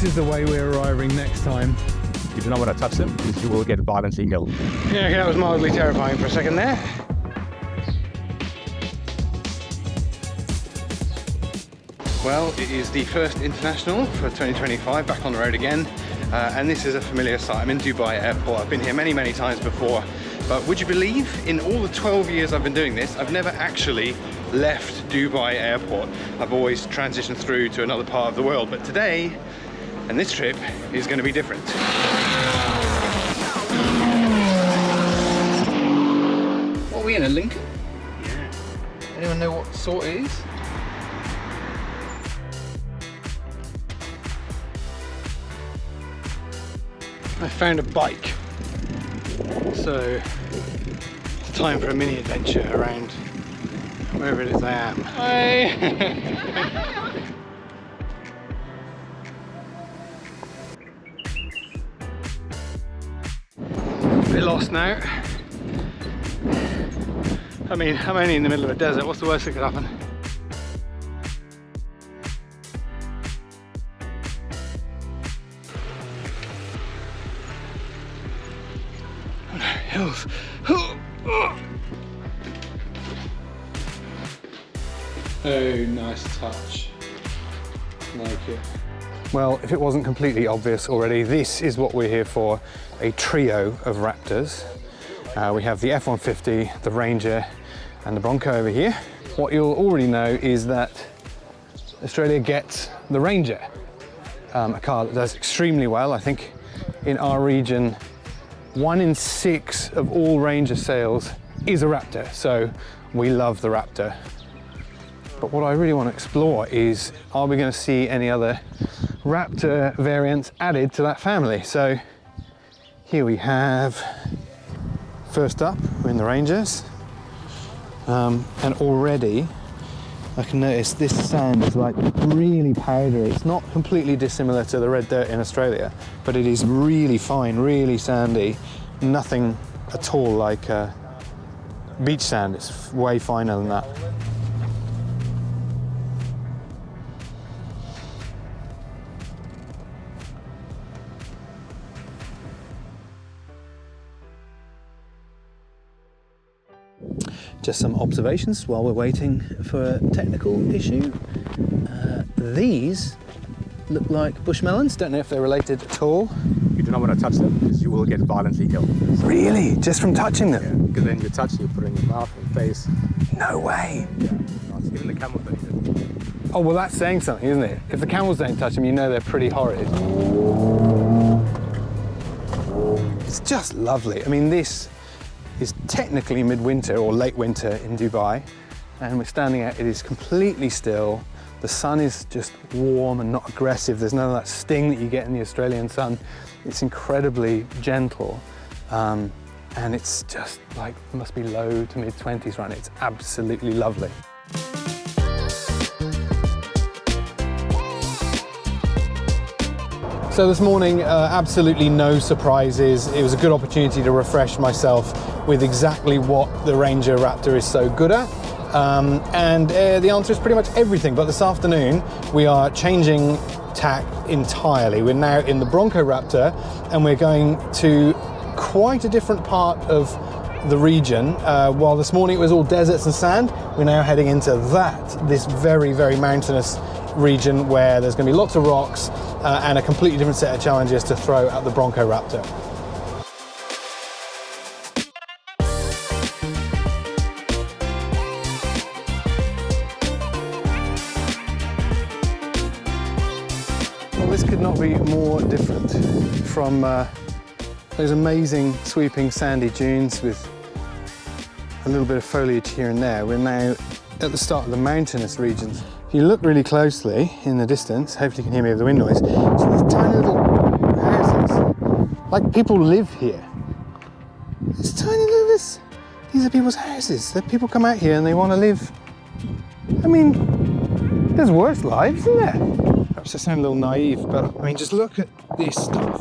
is the way we're arriving next time. You do not want to touch them because you will get violently ill. Yeah, that was mildly terrifying for a second there. Well, it is the first international for 2025, back on the road again. And this is a familiar sight. I'm in Dubai Airport. I've been here many, many times before. But would you believe, in all the 12 years I've been doing this, I've never actually left Dubai Airport. I've always transitioned through to another part of the world. But today, and this trip, is going to be different. What are we in, a Lincoln? Yeah. Anyone know what sort it is? I found a bike, so it's time for a mini adventure around wherever it is I am. Hi! A bit lost now. I mean, I'm only in the middle of a desert. What's the worst that could happen? Hills. Oh, nice touch. Like it. Well, if it wasn't completely obvious already, this is what we're here for, a trio of Raptors. We have the F-150, the Ranger, and the Bronco over here. What you'll already know is that Australia gets the Ranger, a car that does extremely well. I think in our region, 1 in 6 of all Ranger sales is a Raptor, so we love the Raptor. But what I really want to explore is, are we going to see any other Raptor variants added to that family? So here we have, first up, we're in the Rangers, and already I can notice this sand is like really powdery. It's not completely dissimilar to the red dirt in Australia, but it is really fine, really sandy. Nothing at all like beach sand. It's way finer than that. Just some observations while we're waiting for a technical issue. These look like bush melons. Don't know if they're related at all. You do not want to touch them because you will get violently ill. Really? Just from touching them? Yeah, because then you touch, you put it in your mouth and face. No way. Yeah, it's even the camels don't eat it. Oh, well, that's saying something, isn't it? If the camels don't touch them, you know they're pretty horrid. It's just lovely. I mean, this is technically midwinter or late winter in Dubai, and we're standing out. It is completely still. The sun is just warm and not aggressive. There's none of that sting that you get in the Australian sun. It's incredibly gentle, and it's just like, it must be low to mid-20s right now. It's absolutely lovely. So this morning, absolutely no surprises. It was a good opportunity to refresh myself with exactly what the Ranger Raptor is so good at. The answer is pretty much everything. But this afternoon, we are changing tack entirely. We're now in the Bronco Raptor, and we're going to quite a different part of the region. While this morning it was all deserts and sand, we're now heading into this very, very mountainous region where there's going to be lots of rocks and a completely different set of challenges to throw at the Bronco Raptor. Well, this could not be more different from those amazing sweeping sandy dunes with a little bit of foliage here and there. We're now at the start of the mountainous regions. If you look really closely in the distance, hopefully you can hear me over the wind noise, see these tiny little houses. Like people live here. It's tiny little this. These are people's houses. That people come out here and they want to live. I mean, there's worse lives, isn't there? Perhaps I sound a little naive, but I mean, just look at this stuff.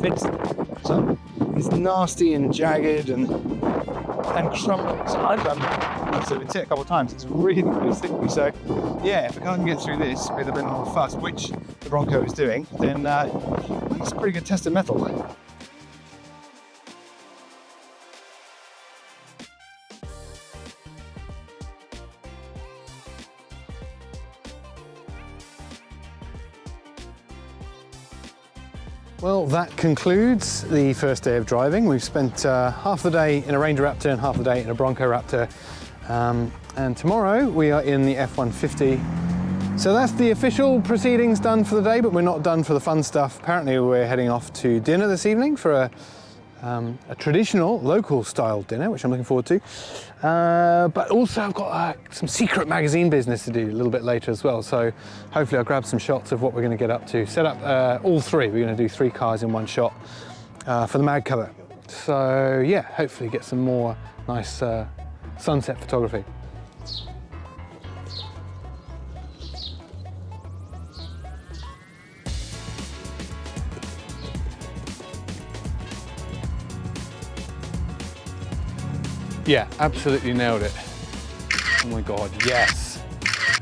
It's nasty and jagged and crumbling. So I've been to it a couple of times. It's really, really slippery. So yeah, if the car can get through this with a bit more fuss, which the Bronco is doing, then that's a pretty good test of metal. Well, that concludes the first day of driving. We've spent half the day in a Ranger Raptor and half the day in a Bronco Raptor. And tomorrow we are in the F-150. So that's the official proceedings done for the day, but we're not done for the fun stuff. Apparently we're heading off to dinner this evening for a traditional local style dinner, which I'm looking forward to. But also I've got some secret magazine business to do a little bit later as well. So hopefully I'll grab some shots of what we're going to get up to. Set up all three. We're going to do 3 cars in one shot for the mag cover. So yeah, hopefully get some more nice sunset photography. Yeah, absolutely nailed it. Oh my God, yes.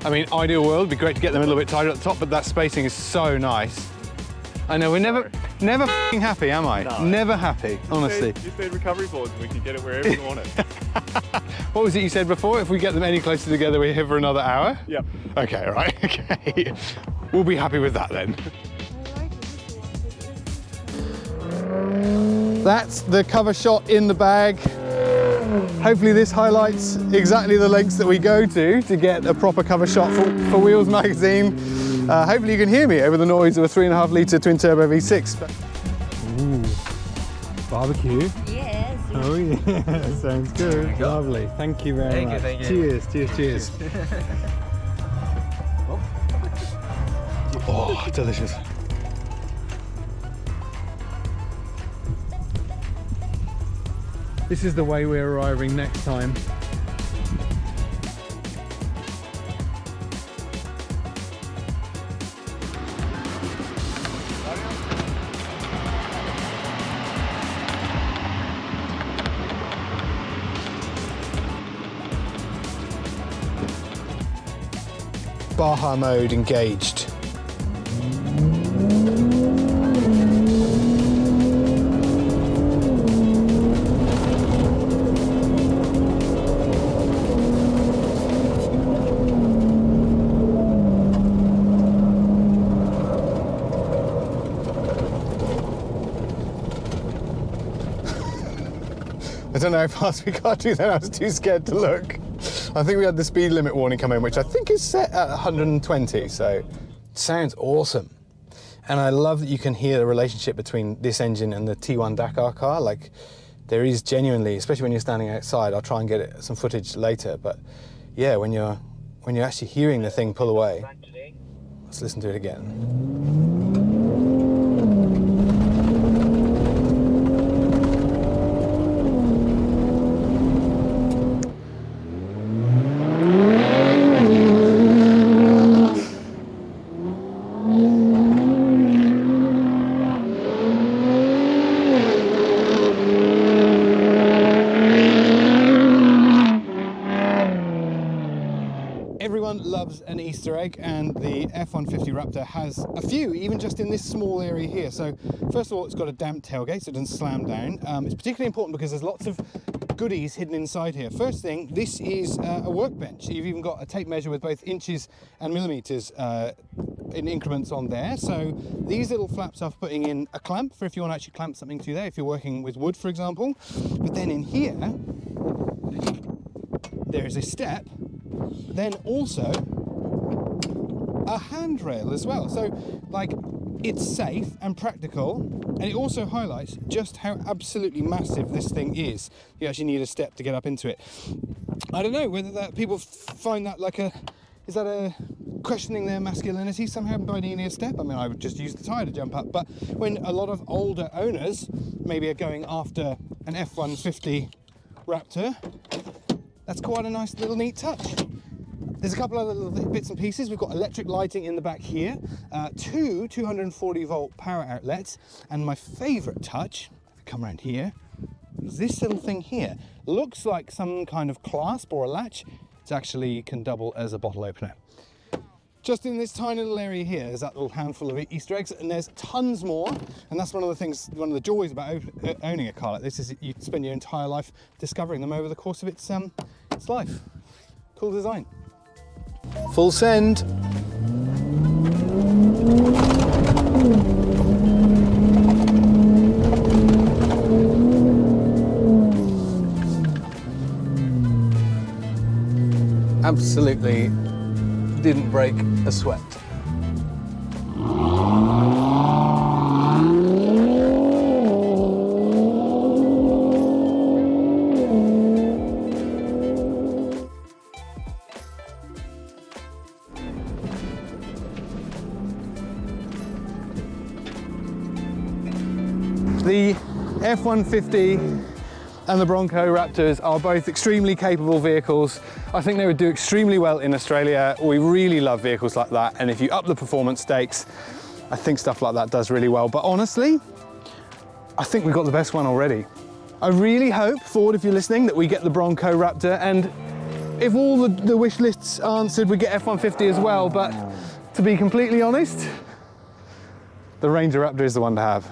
I mean, ideal world, it'd be great to get them a little bit tighter at the top, but that spacing is so nice. I know, we're never f***ing happy, am I? No. Never happy, honestly. You said recovery boards and we can get it wherever we want it. What was it you said before? If we get them any closer together, we're here for another hour? Yep. Okay, right, okay. We'll be happy with that then. That's the cover shot in the bag. Hopefully this highlights exactly the lengths that we go to get a proper cover shot for Wheels magazine. Hopefully you can hear me over the noise of a 3.5 litre twin turbo V6. Ooh, barbecue. Yes. Oh yeah, sounds good. Lovely. Thank you very much. Thank you. Cheers, cheers, cheers. Oh, delicious. This is the way we're arriving next time. Baja mode engaged. I don't know how fast we got to then, I was too scared to look. I think we had the speed limit warning come in, which I think is set at 120, so it sounds awesome. And I love that you can hear the relationship between this engine and the T1 Dakar car. Like, there is genuinely, especially when you're standing outside, I'll try and get some footage later, but yeah, when you're actually hearing the thing pull away, let's listen to it again. Everyone loves an Easter egg, and the F-150 Raptor has a few, even just in this small area here. So first of all, it's got a damp tailgate so it doesn't slam down. It's particularly important because there's lots of goodies hidden inside here. First thing, this is a workbench. You've even got a tape measure with both inches and millimeters in increments on there. So these little flaps are for putting in a clamp for if you want to actually clamp something to there, if you're working with wood, for example. But then in here, there is a step, then also a handrail as well. So, like, it's safe and practical, and it also highlights just how absolutely massive this thing is. You actually need a step to get up into it. I don't know whether that people find that like is that a questioning their masculinity somehow by needing a step? I mean, I would just use the tyre to jump up, but when a lot of older owners maybe are going after an F-150 Raptor, that's quite a nice little neat touch. There's a couple other little bits and pieces. We've got electric lighting in the back here, 2 240 volt power outlets, and my favourite touch, if we come around here, is this little thing here. Looks like some kind of clasp or a latch. It actually can double as a bottle opener. just in this tiny little area here, there's that little handful of Easter eggs, and there's tons more. And that's one of the things, one of the joys about owning a car like this, is you spend your entire life discovering them over the course of its life. Cool design. Full send. Absolutely didn't break a sweat. The F-150 and the Bronco Raptors are both extremely capable vehicles. I think they would do extremely well in Australia. We really love vehicles like that, and if you up the performance stakes, I think stuff like that does really well. But honestly, I think we've got the best one already. I really hope, Ford, if you're listening, that we get the Bronco Raptor, and if all the wish lists are answered, we get F-150 as well. But to be completely honest, the Ranger Raptor is the one to have.